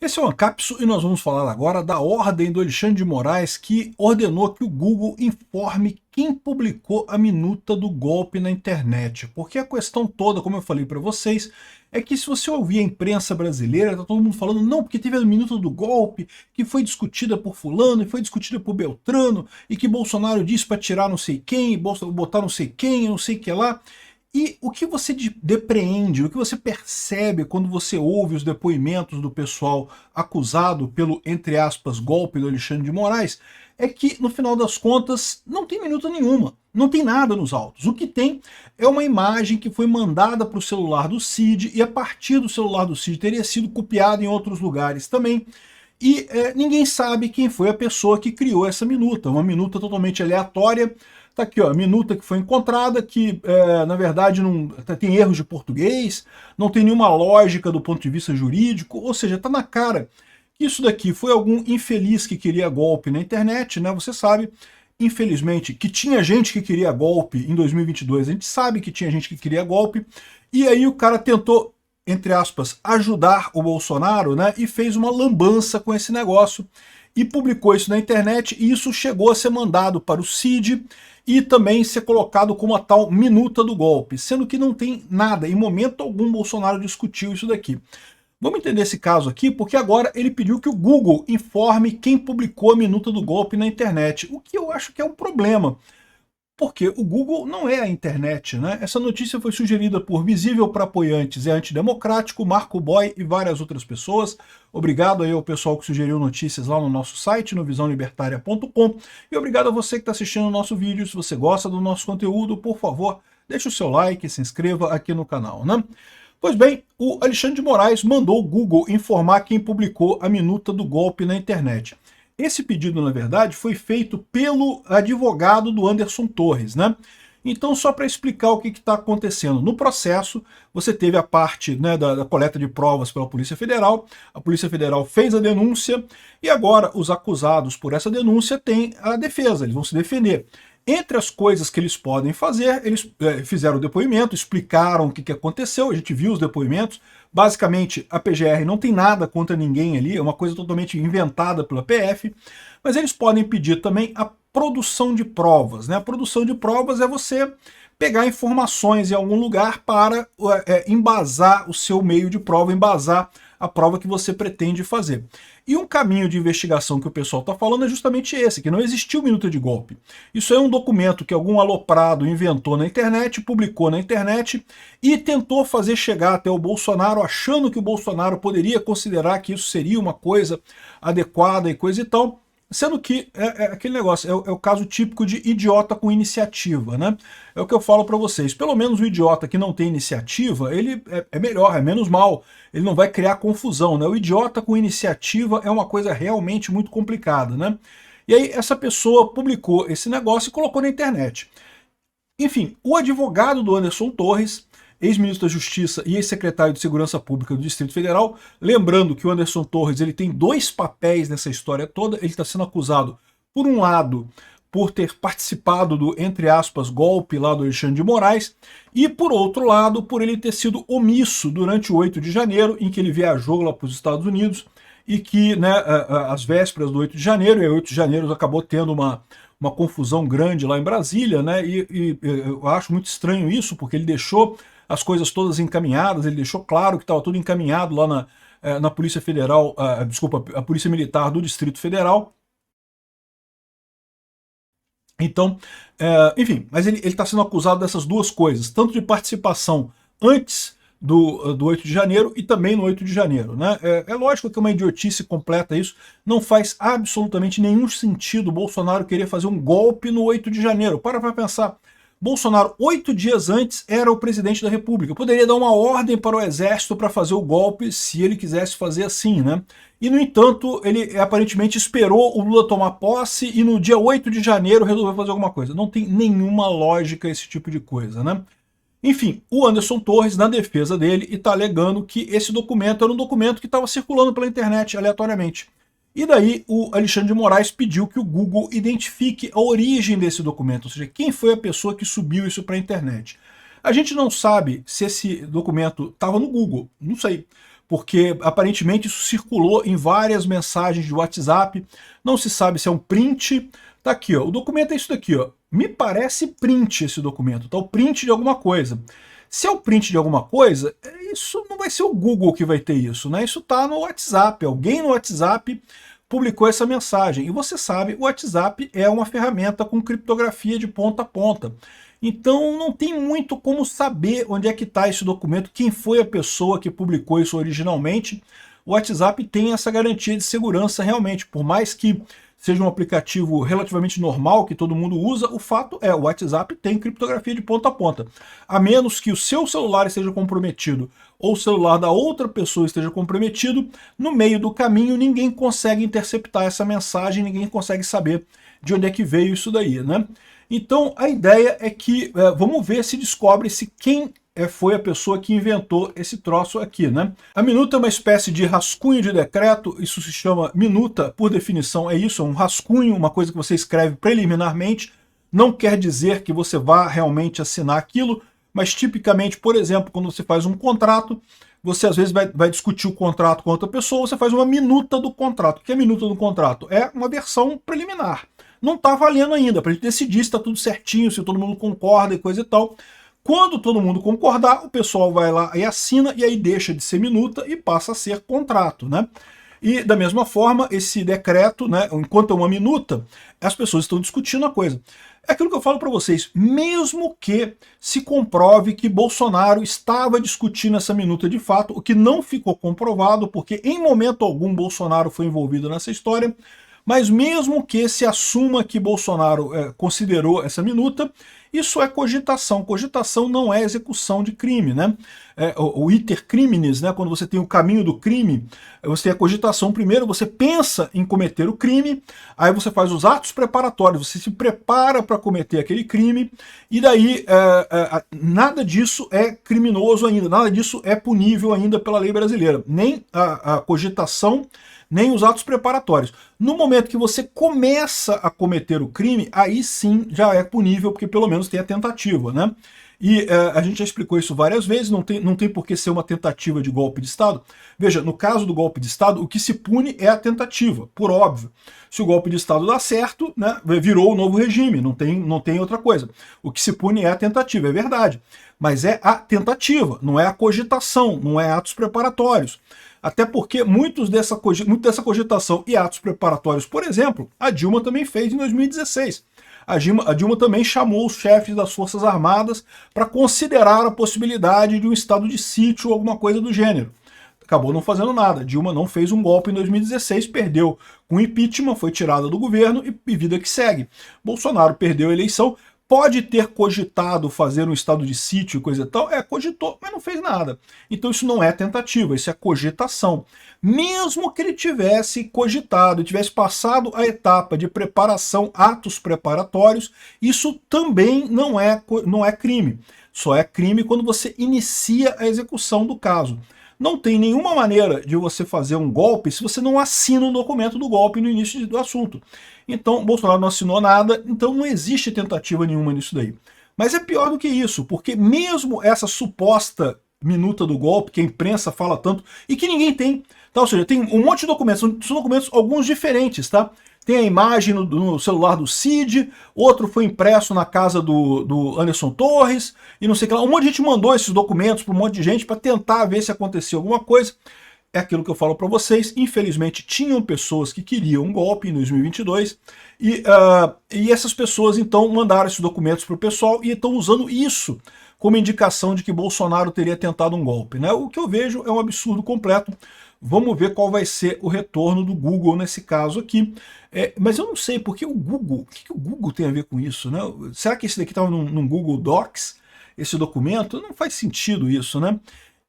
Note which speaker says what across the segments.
Speaker 1: Esse é o Ancapso e nós vamos falar agora da ordem do Alexandre de Moraes que ordenou que o Google informe quem publicou a minuta do golpe na internet. Porque a questão toda, como eu falei para vocês, é que se você ouvir a imprensa brasileira, tá todo mundo falando, não, porque teve a minuta do golpe, que foi discutida por fulano, e foi discutida por Beltrano, e que Bolsonaro disse para tirar não sei quem, botar não sei quem, não sei o que lá. E o que você depreende, o que você percebe quando você ouve os depoimentos do pessoal acusado pelo, entre aspas, golpe do Alexandre de Moraes, é que, no final das contas, não tem minuta nenhuma, não tem nada nos autos. O que tem é uma imagem que foi mandada para o celular do Cid, e a partir do celular do Cid teria sido copiada em outros lugares também, e ninguém sabe quem foi a pessoa que criou essa minuta, uma minuta totalmente aleatória. Tá aqui, ó, a minuta que foi encontrada, que na verdade não tem erros de português, não tem nenhuma lógica do ponto de vista jurídico, ou seja, tá na cara que isso daqui foi algum infeliz que queria golpe na internet, né? Você sabe, infelizmente, que tinha gente que queria golpe em 2022, a gente sabe que tinha gente que queria golpe, e aí o cara tentou, entre aspas, ajudar o Bolsonaro, né? E fez uma lambança com esse negócio, e publicou isso na internet, e isso chegou a ser mandado para o Cid, e também ser colocado como a tal minuta do golpe, sendo que não tem nada, em momento algum Bolsonaro discutiu isso daqui. Vamos entender esse caso aqui, porque agora ele pediu que o Google informe quem publicou a minuta do golpe na internet, o que eu acho que é um problema, porque o Google não é a internet, né? Essa notícia foi sugerida por Visível para Apoiantes, é antidemocrático, Marco Boy e várias outras pessoas. Obrigado aí ao pessoal que sugeriu notícias lá no nosso site, no visãolibertaria.com, e obrigado a você que está assistindo o nosso vídeo. Se você gosta do nosso conteúdo, por favor, deixe o seu like e se inscreva aqui no canal, né? Pois bem, o Alexandre de Moraes mandou o Google informar quem publicou a minuta do golpe na internet. Esse pedido, na verdade, foi feito pelo advogado do Anderson Torres, né? Então, só para explicar o que está acontecendo. No processo, você teve a parte, né, da coleta de provas pela Polícia Federal, a Polícia Federal fez a denúncia, e agora os acusados por essa denúncia têm a defesa, eles vão se defender. Entre as coisas que eles podem fazer, eles fizeram o depoimento, explicaram o que aconteceu, a gente viu os depoimentos. Basicamente, a PGR não tem nada contra ninguém ali, é uma coisa totalmente inventada pela PF, mas eles podem pedir também a produção de provas, né? A produção de provas é você pegar informações em algum lugar para embasar o seu meio de prova, embasar a prova que você pretende fazer. E um caminho de investigação que o pessoal está falando é justamente esse, que não existiu minuta de golpe. Isso é um documento que algum aloprado inventou na internet, publicou na internet e tentou fazer chegar até o Bolsonaro, achando que o Bolsonaro poderia considerar que isso seria uma coisa adequada e coisa e tal, sendo que é aquele negócio, é o caso típico de idiota com iniciativa, né? É o que eu falo para vocês, pelo menos o idiota que não tem iniciativa, ele é melhor, é menos mal, ele não vai criar confusão, né? O idiota com iniciativa é uma coisa realmente muito complicada, né? E aí essa pessoa publicou esse negócio e colocou na internet. Enfim, o advogado do Anderson Torres, ex-ministro da Justiça e ex-secretário de Segurança Pública do Distrito Federal, lembrando que o Anderson Torres ele tem dois papéis nessa história toda, ele está sendo acusado, por um lado, por ter participado do, entre aspas, golpe lá do Alexandre de Moraes, e por outro lado, por ele ter sido omisso durante o 8 de janeiro, em que ele viajou lá para os Estados Unidos, e que, né, às vésperas do 8 de janeiro, e o 8 de janeiro acabou tendo uma confusão grande lá em Brasília, né, e eu acho muito estranho isso, porque ele deixou as coisas todas encaminhadas, ele deixou claro que estava tudo encaminhado lá na Polícia Federal, desculpa, a Polícia Militar do Distrito Federal. Então, enfim, mas ele está sendo acusado dessas duas coisas, tanto de participação antes do 8 de janeiro e também no 8 de janeiro, né? É lógico que é uma idiotice completa isso, não faz absolutamente nenhum sentido o Bolsonaro querer fazer um golpe no 8 de janeiro. Para pensar, Bolsonaro, 8 dias antes, era o presidente da República. Poderia dar uma ordem para o exército para fazer o golpe se ele quisesse fazer assim, né? E, no entanto, ele aparentemente esperou o Lula tomar posse e no dia 8 de janeiro resolveu fazer alguma coisa. Não tem nenhuma lógica esse tipo de coisa, né? Enfim, o Anderson Torres, na defesa dele, está alegando que esse documento era um documento que estava circulando pela internet aleatoriamente. E daí o Alexandre de Moraes pediu que o Google identifique a origem desse documento, ou seja, quem foi a pessoa que subiu isso para a internet. A gente não sabe se esse documento estava no Google, não sei, porque aparentemente isso circulou em várias mensagens de WhatsApp, não se sabe se é um print. Tá aqui, ó, o documento é isso daqui, ó. Me parece print esse documento, tá? O print de alguma coisa. Se é o print de alguma coisa, isso não vai ser o Google que vai ter isso, né? Isso tá no WhatsApp, alguém no WhatsApp publicou essa mensagem. E você sabe, o WhatsApp é uma ferramenta com criptografia de ponta a ponta. Então não tem muito como saber onde é que está esse documento, quem foi a pessoa que publicou isso originalmente. O WhatsApp tem essa garantia de segurança realmente, por mais que seja um aplicativo relativamente normal, que todo mundo usa, o fato é, o WhatsApp tem criptografia de ponta a ponta. A menos que o seu celular esteja comprometido ou o celular da outra pessoa esteja comprometido, no meio do caminho ninguém consegue interceptar essa mensagem, ninguém consegue saber de onde é que veio isso daí, né? Então a ideia é que, vamos ver se descobre-se quem foi a pessoa que inventou esse troço aqui, né? A minuta é uma espécie de rascunho de decreto, isso se chama minuta, por definição é isso, é um rascunho, uma coisa que você escreve preliminarmente, não quer dizer que você vá realmente assinar aquilo, mas tipicamente, por exemplo, quando você faz um contrato, você às vezes vai discutir o contrato com outra pessoa, você faz uma minuta do contrato. O que é minuta do contrato? É uma versão preliminar. Não está valendo ainda, para a gente decidir se está tudo certinho, se todo mundo concorda e coisa e tal. Quando todo mundo concordar, o pessoal vai lá e assina, e aí deixa de ser minuta e passa a ser contrato, né? E da mesma forma, esse decreto, né, enquanto é uma minuta, as pessoas estão discutindo a coisa. É aquilo que eu falo para vocês, mesmo que se comprove que Bolsonaro estava discutindo essa minuta de fato, o que não ficou comprovado, porque em momento algum Bolsonaro foi envolvido nessa história, mas mesmo que se assuma que Bolsonaro considerou essa minuta, isso é cogitação. Cogitação não é execução de crime, né? O iter criminis, né? Quando você tem o caminho do crime, você tem a cogitação. Primeiro você pensa em cometer o crime, aí você faz os atos preparatórios, você se prepara para cometer aquele crime, e daí nada disso é criminoso ainda, nada disso é punível ainda pela lei brasileira. Nem a cogitação, nem os atos preparatórios. No momento que você começa a cometer o crime, aí sim já é punível, porque pelo menos tem a tentativa, né? E a gente já explicou isso várias vezes, não tem por que ser uma tentativa de golpe de Estado. Veja, no caso do golpe de Estado, o que se pune é a tentativa, por óbvio. Se o golpe de Estado dá certo, né, virou o novo regime, não tem outra coisa. O que se pune é a tentativa, é verdade. Mas é a tentativa, não é a cogitação, não é atos preparatórios. Até porque muito dessa cogitação e atos preparatórios, por exemplo, a Dilma também fez em 2016. A Dilma também chamou os chefes das Forças Armadas para considerar a possibilidade de um estado de sítio ou alguma coisa do gênero. Acabou não fazendo nada. Dilma não fez um golpe em 2016, perdeu com impeachment, foi tirada do governo e vida que segue. Bolsonaro perdeu a eleição, pode ter cogitado fazer um estado de sítio e coisa e tal, cogitou, mas não fez nada. Então isso não é tentativa, isso é cogitação. Mesmo que ele tivesse cogitado, tivesse passado a etapa de preparação, atos preparatórios, isso também não é crime. Só é crime quando você inicia a execução do caso. Não tem nenhuma maneira de você fazer um golpe se você não assina um documento do golpe no início do assunto. Então, Bolsonaro não assinou nada, então não existe tentativa nenhuma nisso daí. Mas é pior do que isso, porque mesmo essa suposta minuta do golpe, que a imprensa fala tanto, e que ninguém tem, tá? Ou seja, tem um monte de documentos, são documentos alguns diferentes, tá? Tem a imagem no celular do Cid, outro foi impresso na casa do Anderson Torres, e não sei o que lá. Um monte de gente mandou esses documentos para um monte de gente para tentar ver se acontecia alguma coisa. É aquilo que eu falo para vocês, infelizmente tinham pessoas que queriam um golpe em 2022, e essas pessoas então mandaram esses documentos para o pessoal e estão usando isso como indicação de que Bolsonaro teria tentado um golpe, né? O que eu vejo é um absurdo completo. Vamos ver qual vai ser o retorno do Google nesse caso aqui. Mas eu não sei, porque o Google, o que o Google tem a ver com isso, né? Será que esse daqui estava num Google Docs, esse documento? Não faz sentido isso, né?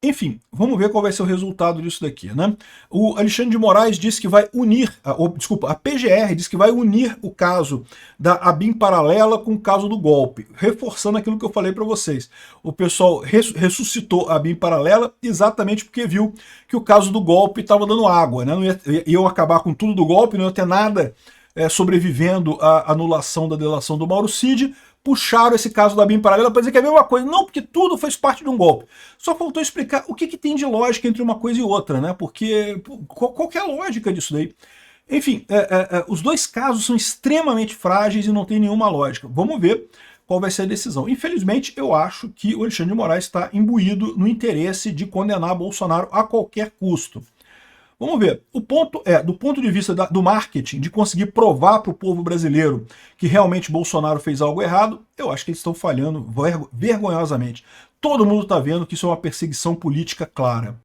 Speaker 1: Enfim, vamos ver qual vai ser o resultado disso daqui, né? O Alexandre de Moraes disse que vai unir, a PGR disse que vai unir o caso da ABIN paralela com o caso do golpe, reforçando aquilo que eu falei para vocês. O pessoal ressuscitou a ABIN paralela exatamente porque viu que o caso do golpe estava dando água, né? Iam acabar com tudo do golpe, não ia ter nada sobrevivendo à anulação da delação do Mauro Cid. puxaram esse caso da BIM paralela para dizer que é a mesma coisa. Não, porque tudo fez parte de um golpe. Só faltou explicar o que tem de lógica entre uma coisa e outra, né? Porque qual que é a lógica disso daí? Enfim, os dois casos são extremamente frágeis e não tem nenhuma lógica. Vamos ver qual vai ser a decisão. Infelizmente, eu acho que o Alexandre de Moraes está imbuído no interesse de condenar Bolsonaro a qualquer custo. Vamos ver. O ponto é, do ponto de vista do marketing, de conseguir provar para o povo brasileiro que realmente Bolsonaro fez algo errado, eu acho que eles estão falhando vergonhosamente. Todo mundo está vendo que isso é uma perseguição política clara.